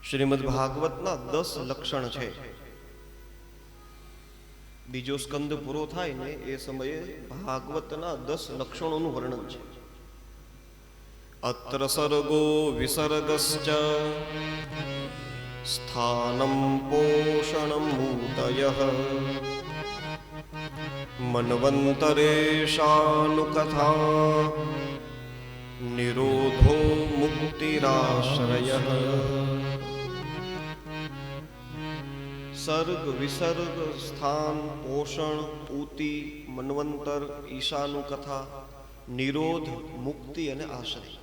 શ્રીમદ ભાગવતના 10 લક્ષણ છે. બીજો સ્કંદ પૂરો થાય ને એ સમયે ભાગવતના 10 લક્ષણોનું વર્ણન છે. અત્ર સર્ગો વિસર્ગશ્ચ સ્થાનમ પોષણમ મૂતયઃ મન્વંતરેશાનુકથા નિરોધો મુક્તિરાશ્રયઃ. સર્ગ, વિસર્ગ, સ્થાન, પોષણ, ઊતિ, મન્વંતર, ઈશાનું કથા, નિરોધ, મુક્તિ અને આશ્રય.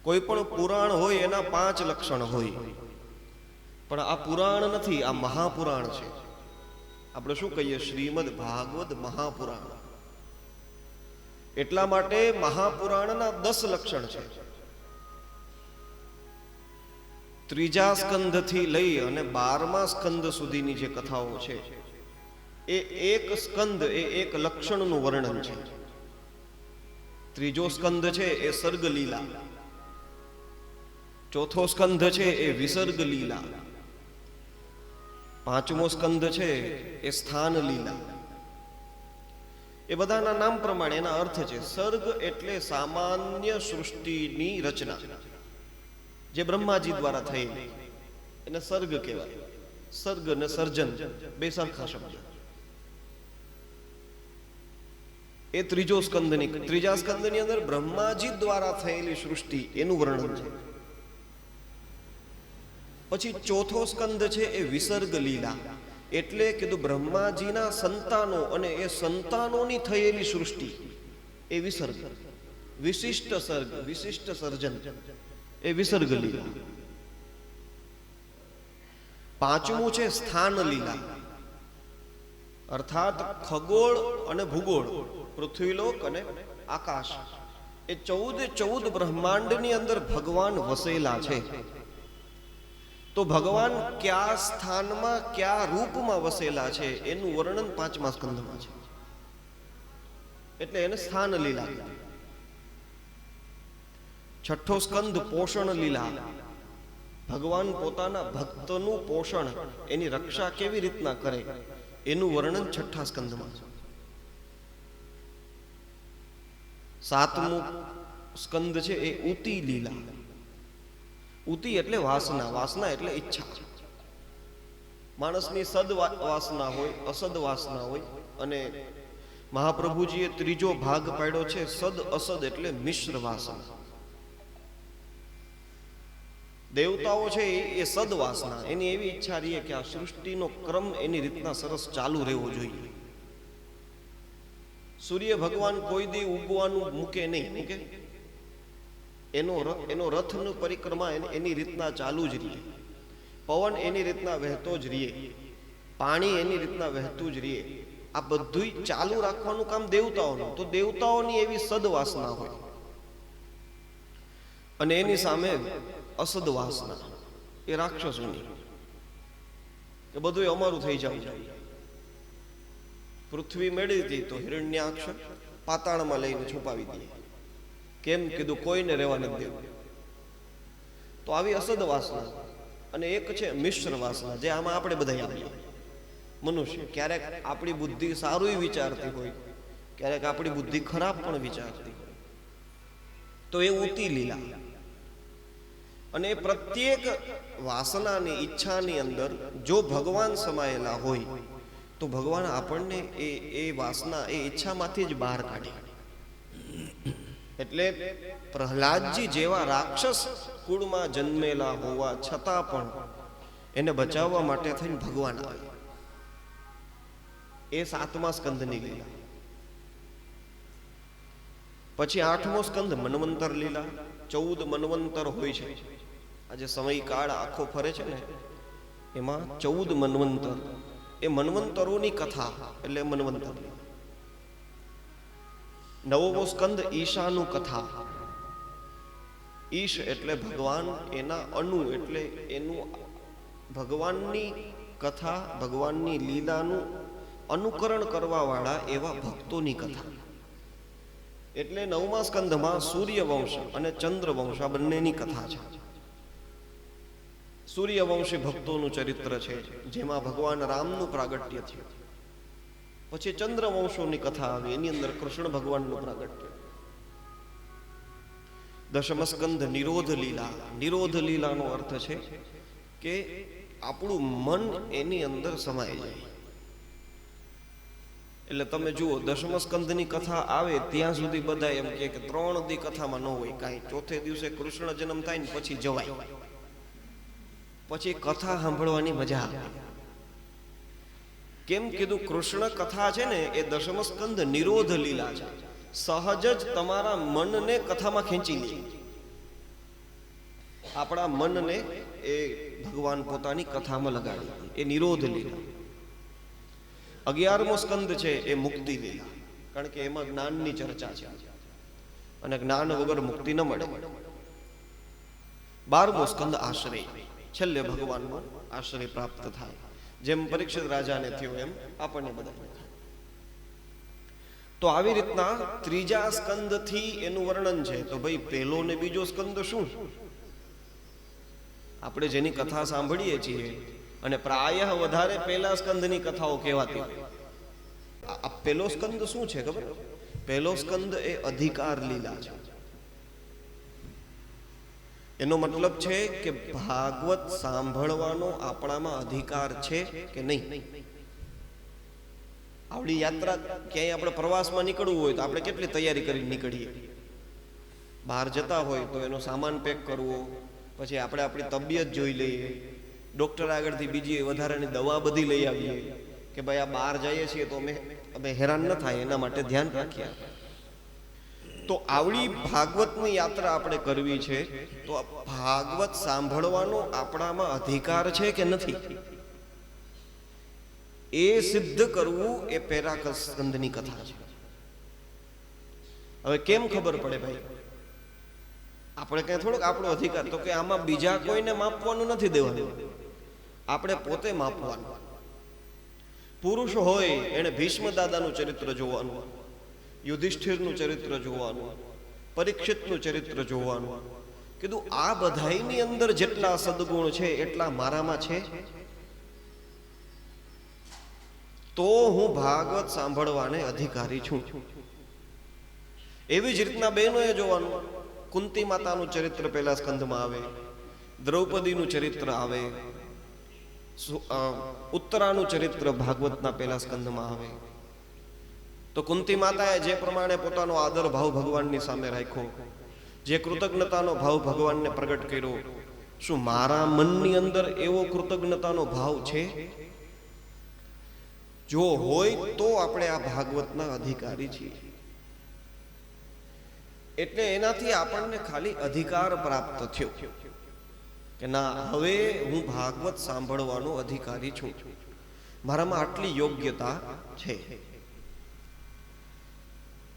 કોઈ પણ પુરાણ હોય એના 5 લક્ષણ હોય, પણ આ પુરાણ નથી, આ મહાપુરાણ છે. આપણે શું કહીએ? શ્રીમદ ભાગવત મહાપુરાણ. એટલા માટે મહાપુરાણના 10 લક્ષણ છે. ત્રીજા સ્કંદથી લઈ અને 12મા સ્કંદ સુધીની જે કથાઓ છે એ એક સ્કંદ એ એક લક્ષણનું વર્ણન છે. ત્રીજો સ્કંદ છે એ સર્ગ લીલા, ચોથો સ્કંદ છે એ વિસર્ગ લીલા, 5મો સ્કંદ છે એ સ્થાન લીલા. એ બધાના નામ પ્રમાણે એના અર્થ છે. સર્ગ એટલે સામાન્ય સૃષ્ટિની રચના, જે બ્રહ્માજી દ્વારા થયેલી, એને સર્ગ કહેવાય. સર્ગ અને સર્જન બે સરખા શબ્દ. એ ત્રીજો સ્કંદની, ત્રીજા સ્કંદની અંદર બ્રહ્માજી દ્વારા થયેલી સૃષ્ટિ એનું વર્ણન છે. પછી ચોથો સ્કંદ છે એ વિસર્ગ લીલા, એટલે કીધું બ્રહ્માજીના સંતાનો અને એ સંતાનોની થયેલી સૃષ્ટિ, એ વિસર્ગ. વિશિષ્ટ સર્ગ, વિશિષ્ટ સર્જન, એ વિસર્ગ લીલા. 5મું છે સ્થાન લીલા, અર્થાત ખગોળ અને ભૂગોળ, પૃથ્વીલોક અને આકાશ, એ 14 બ્રહ્માંડની અંદર ભગવાન વસેલા છે. તો ભગવાન કયા સ્થાનમાં કયા રૂપમાં વસેલા છે એનું વર્ણન 5મા સ્કંદમાં છે, એટલે એને સ્થાન લીલા. 6થો સ્કંદ પોષણ લીલા, ભગવાન પોતાના ભક્તનું પોષણ, એની રક્ષા કેવી રીતના કરે એનું વર્ણન 6થા સ્કંદમાં છે. 7મું સ્કંદ છે એ ઊતિ લીલા. ઊતિ એટલે વાસના, વાસના એટલે ઈચ્છા. માણસની સદ વાસના હોય, અસદ વાસના હોય, અને મહાપ્રભુજીએ ત્રીજો ભાગ પાડ્યો છે સદ અસદ એટલે મિશ્ર વાસના. દેવતાઓ છે એ સદ વાસના, એની એવી ઈચ્છા રહી કે આ સૃષ્ટિનો ક્રમ એની રીતના સરસ ચાલુ રહેવો જોઈએ. સૂર્ય ભગવાન કોઈ દી ઉગવાનું મૂકે નહીં, મૂકે? એનો રથનું પરિક્રમા એની રીતના ચાલુ જ રહીએ. પવન એની રીતના વહેતો જ રહીએ, પાણી એની રીતના વહેતું જ રહીએ. આ બધું ચાલુ રાખવાનું કામ દેવતાઓનું. તો દેવતાઓની એવી સદવાસના હોય, અને એની સામે અસદ વાસના એ રાક્ષસોની, એ બધું અમારું થઈ જવું જોઈએ. પૃથ્વી મેળવી હતી તો હિરણ્યાક્ષ પાતાળમાં લઈને છુપાવી દઈએ. કેમ? કીધું કોઈને રહેવા નથી દેવું. તો આવી અસદ વાસના. અને એક છે મિશ્ર વાસના, જે આમાં આપણે બધા આવીએ. મનુષ્ય ક્યારેક આપણી બુદ્ધિ સારું વિચારતી હોય, ક્યારેક આપણી બુદ્ધિ ખરાબ પણ વિચારતી હોય. તો એ ઊતિ લીલા. અને એ પ્રત્યેક વાસનાની, ઈચ્છાની અંદર જો ભગવાન સમાયેલા હોય તો ભગવાન આપણને એ વાસના, એ ઈચ્છામાંથી જ બહાર કાઢે. એટલે પ્રહલાદજી જેવા રાક્ષસ કુળમાં જન્મેલા હોવા છતાં પણ એને બચાવવા માટે થઈને ભગવાન આવે. એ 7મા સ્કંદની લીલા. પછી 8મો સ્કંદ મન્વંતર લીલા. 14 મન્વંતર હોય છે. આજે સમયકાળ આખો ફરે છે ને, એમાં 14 મન્વંતર, એ મન્વંતરોની કથા એટલે મન્વંતર. 9મો સ્કંદ ઈશાનું કથા. ઈશ એટલે ભગવાન, એના અનુ એટલે એનું ભગવાનની કથા, ભગવાનની લીલાનું અનુકરણ કરવા વાળા એવા ભક્તોની કથા. એટલે 9મા સ્કંધમાં સૂર્યવંશ અને ચંદ્રવંશ આ બંનેની કથા છે. સૂર્યવંશી ભક્તોનું ચરિત્ર છે, જેમાં ભગવાન રામનું પ્રાગટ્ય થયું. પછી ચંદ્રવંશોની કથા આવી, એની અંદર કૃષ્ણ ભગવાનનું પ્રાગટ્ય. દશમ સ્કંદ નિરોધ લીલા. નિરોધ લીલાનો અર્થ છે કે આપણું મન એની અંદર સમાઈ જાય. એટલે તમે જુઓ, દશમ સ્કંદની કથા આવે ત્યાં સુધી બધા એમ કે 3 દી કથામાં ન હોય કાંઈ. ચોથે દિવસે કૃષ્ણ જન્મ થાય ને પછી જવાય, પછી કથા સાંભળવાની મજા આવે. કેમ કીધું? કૃષ્ણ કથા છે ને એ દશમ સ્કંદ નિરોધ લીલા છે. સહજ જ તમારા મનને કથામાં ખેંચી લે. આપણા મનને એ ભગવાન પોતાની કથામાં લગાડી દે. એ નિરોધ લીલા. 11મો સ્કંદ છે એ મુક્તિ લીલા, કારણ કે એમાં જ્ઞાનની ચર્ચા છે અને જ્ઞાન વગર મુક્તિ ન મળે. 12મો સ્કંદ આશ્રય. છેલ્લે ભગવાનનો આશ્રય પ્રાપ્ત થાય. જેમ પરીક્ષિત રાજાને થયો એમ આપણને બધાને થાય. તો આવી રીતના ત્રીજા સ્કંદથી એનું વર્ણન છે. તો ભાઈ પહેલો ને બીજો સ્કંદ શું? આપણે જેની કથા સાંભળીએ છીએ અને પ્રાયઃ વધારે પહેલા સ્કંદની કથાઓ કહેવાતી. આ પહેલો સ્કંદ શું છે ખબર? પહેલો સ્કંદ એ અધિકાર લીલા છે. એનો મતલબ છે કે ભાગવત સાંભળવાનો આપણામાં અધિકાર છે કે નહીં. આવડી યાત્રા ક્યાંય આપણે પ્રવાસમાં નીકળવું હોય તો આપણે કેટલી તૈયારી કરી નીકળીએ. બહાર જતા હોય તો એનો સામાન પેક કરવો, પછી આપણે આપણી તબિયત જોઈ લઈએ, ડૉક્ટર આગળથી બીજી વધારાની દવા બધી લઈ આવીએ કે ભાઈ આ બહાર જઈએ છીએ તો અમે હેરાન ન થાય એના માટે ધ્યાન રાખીએ. તો આવડી ભાગવતની યાત્રા આપણે કરવી છે, તો ભાગવત સાંભળવાનો આપણામાં અધિકાર છે કે નથી, એ સિદ્ધ કરવું એ પહેલા સ્કંદની કથા છે. હવે કેમ ખબર પડે ભાઈ? આપણે કઈ થોડોક આપણો અધિકાર, તો કે આમાં બીજા કોઈને માપવાનું નથી દેવાનું, આપણે પોતે માપવાનું. પુરુષ હોય એને ભીષ્મ દાદાનું ચરિત્ર જોવાનું, યુધિષ્ઠિરનું ચરિત્ર જોવાનું, પરીક્ષિતનું ચરિત્ર જોવાનું. કીધું આ બધાયની અંદર જેટલા સદગુણ છે એટલા મારામાં છે, તો હું ભાગવત સાંભળવાને અધિકારી છું. એવી જ રીતના બહેનોએ જોવાનું. કુંતી માતાનું ચરિત્ર પહેલા સ્કંદમાં આવે, દ્રૌપદીનું ચરિત્ર આવે, ઉત્તરાનું ચરિત્ર ભાગવતના પહેલા સ્કંદમાં આવે. તો કુંતી માતાએ જે પ્રમાણે પોતાનો આદર ભાવ ભગવાનની સામે રાખ્યો, જે કૃતજ્ઞતાનો ભાવ ભગવાનને પ્રગટ કર્યો, શું મારા મનની અંદર એવો કૃતજ્ઞતાનો ભાવ છે? જો હોય તો આપણે આ ભાગવતના અધિકારી છીએ. એટલે એનાથી આપણને ખાલી અધિકાર પ્રાપ્ત થયો કે ના, હવે હું ભાગવત સાંભળવાનો અધિકારી છું, મારામાં આટલી યોગ્યતા છે.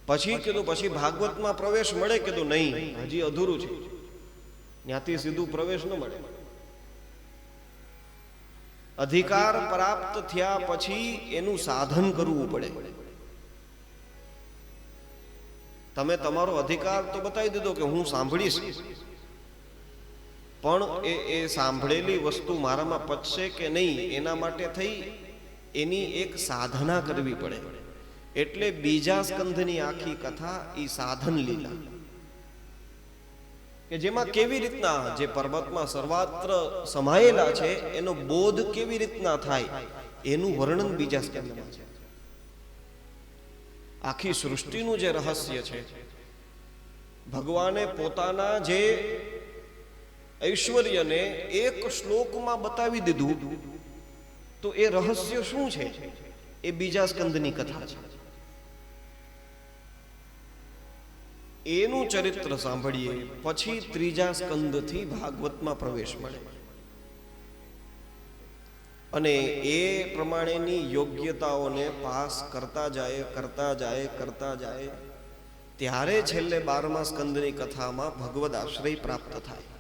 પછી કીધું પછી ભાગવતમાં પ્રવેશ મળે? કીધું નહીં, હજી અધૂરું છે, ત્યાંથી સીધું પ્રવેશ ન મળે. અધિકાર પ્રાપ્ત થયા પછી એનું સાધન કરવું પડે. તમે તમારો અધિકાર તો બતાવી દીધો કે હું સાંભળીશ, પણ એ સાંભળેલી વસ્તુ મારામાં પચશે કે નહીં એના માટે થઈ એની એક સાધના કરવી પડે. એટલે બીજા સ્કંધની આખી કથા એ સાધન લીલા, કે જેમાં કેવી રીતના જે પરમાત્મા સર્વાત્ર સમાયેલા છે એનો બોધ કેવી રીતના થાય એનું વર્ણન બીજા સ્કંદમાં છે. આખી સૃષ્ટિનું જે રહસ્ય છે, ભગવાને પોતાના જે ઐશ્વર્યને એક શ્લોકમાં બતાવી દીધું. તો એ રહસ્ય શું છે એ બીજા સ્કંદની કથા છે. એનું ચરિત્ર સાંભળીએ પછી ત્રીજા સ્કંદથી ભાગવતમાં પ્રવેશ મળે, અને એ પ્રમાણેની યોગ્યતાઓને પાસ કરતા જાય ત્યારે છેલ્લે 12મા સ્કંદની કથામાં ભગવદ આશ્રય પ્રાપ્ત થાય.